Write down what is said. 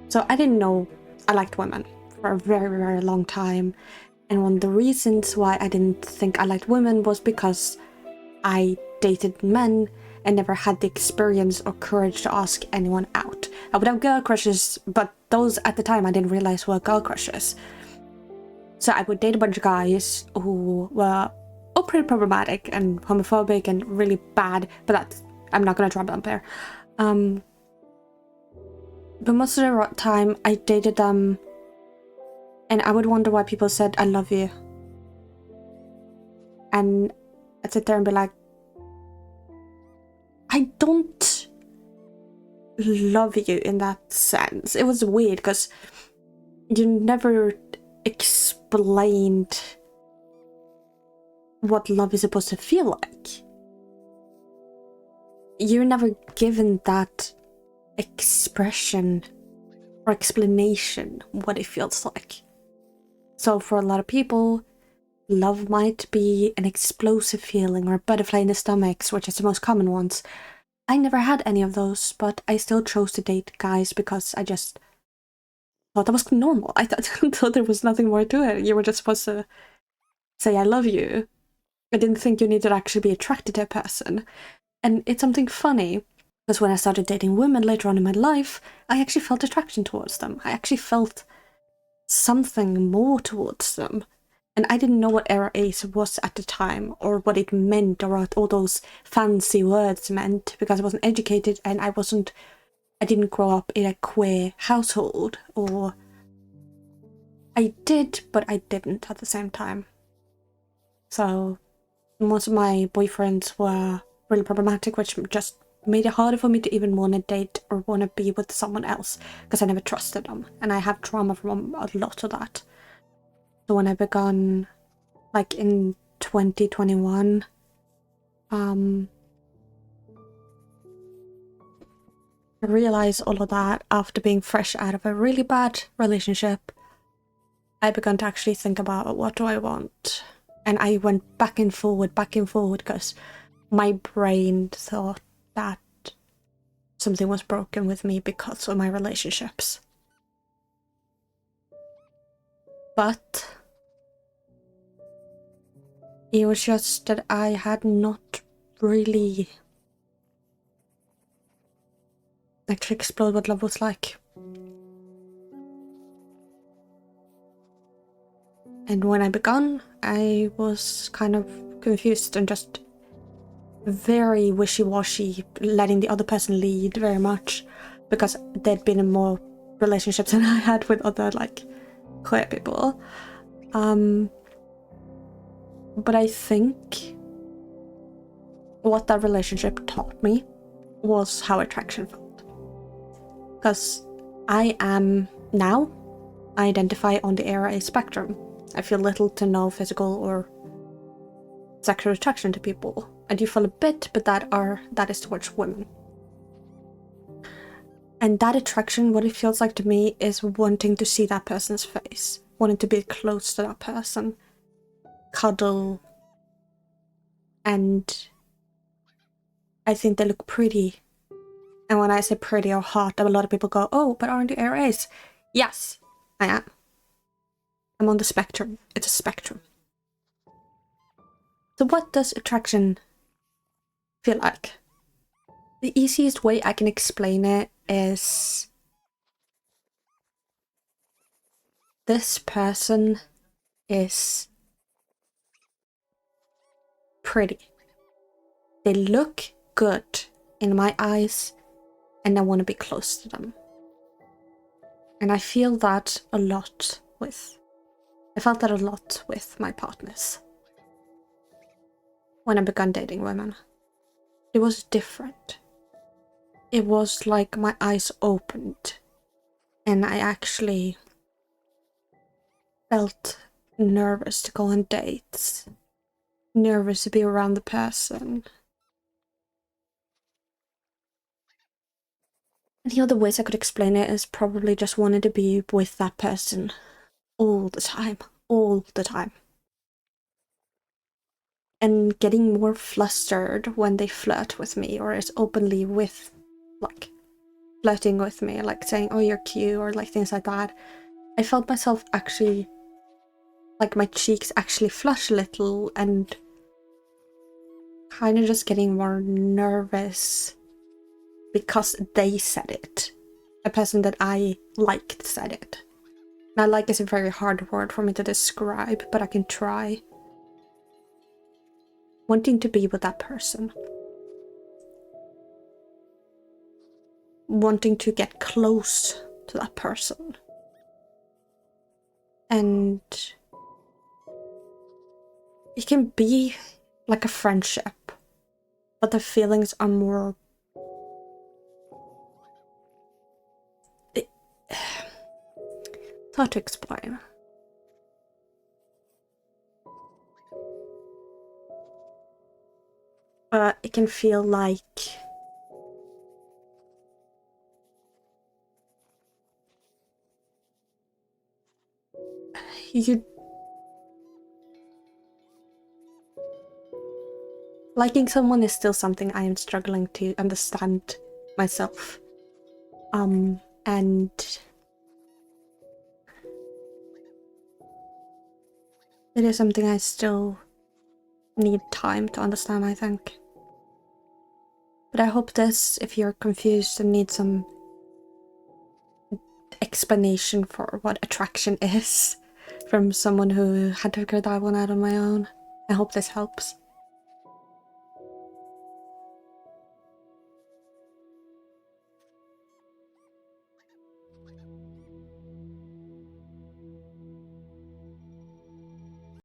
So I didn't know I liked women for a very, very long time. And one of the reasons why I didn't think I liked women was because I dated men and never had the experience or courage to ask anyone out. I would have girl crushes, but those at the time I didn't realize were girl crushes. So I would date a bunch of guys who were all pretty problematic and homophobic and really bad, but that's, I'm not gonna drop them there. But most of the time I dated them and I would wonder why people said, I love you. And I'd sit there and be like, I don't love you in that sense. It was weird because you never explained what love is supposed to feel like. You're never given that expression or explanation what it feels like. So for a lot of people, love might be an explosive feeling or a butterfly in the stomach, which is the most common ones. I never had any of those, but I still chose to date guys because I just thought that was normal. I thought there was nothing more to it. You were just supposed to say I love you. I didn't think you needed to actually be attracted to a person. And it's something funny, because when I started dating women later on in my life, I actually felt attraction towards them. I actually felt something more towards them. And I didn't know what aroace was at the time, or what it meant, or what all those fancy words meant, because I wasn't educated and I didn't grow up in a queer household, or I did, but I didn't at the same time. So most of my boyfriends were really problematic, which just made it harder for me to even want to date or want to be with someone else, because I never trusted them, and I have trauma from a lot of that. So when I began, like in 2021, I realized all of that after being fresh out of a really bad relationship. I began to actually think about, what do I want? And I went back and forward, because my brain thought that something was broken with me because of my relationships. But it was just that I had not really actually explored what love was like. And when I began, I was kind of confused and just very wishy-washy, letting the other person lead very much, because there'd been more relationships than I had with other, like, queer people. But I think what that relationship taught me was how attraction felt. Because I am now, I identify on the aroace spectrum. I feel little to no physical or sexual attraction to people. I do feel a bit, but that is towards women. And that attraction, what it feels like to me, is wanting to see that person's face, wanting to be close to that person, cuddle, and I think they look pretty. And when I say pretty or hot, a lot of people go, oh, but aren't you aroace? Yes, I am. I'm on the spectrum. It's a spectrum. So what does attraction feel like? The easiest way I can explain it is this person is pretty. They look good in my eyes and I want to be close to them. And I feel that a lot I felt that a lot with my partners. When I began dating women, it was different. It was like my eyes opened and I actually felt nervous to go on dates, nervous to be around the person. And the other ways I could explain it is probably just wanting to be with that person all the time. And getting more flustered when they flirt with me or is openly with, like, flirting with me, like saying, oh, you're cute, or like things like that, I felt myself actually, like my cheeks actually flush a little and kind of just getting more nervous because they said it. A person that I liked said it. Now, like is a very hard word for me to describe, but I can try. Wanting to be with that person. Wanting to get close to that person. And it can be like a friendship, but the feelings are more... It's hard to explain. It can feel like you... Liking someone is still something I am struggling to understand myself. And it is something I still need time to understand, I think. But I hope this, if you're confused and need some explanation for what attraction is from someone who had to figure that one out on my own, I hope this helps.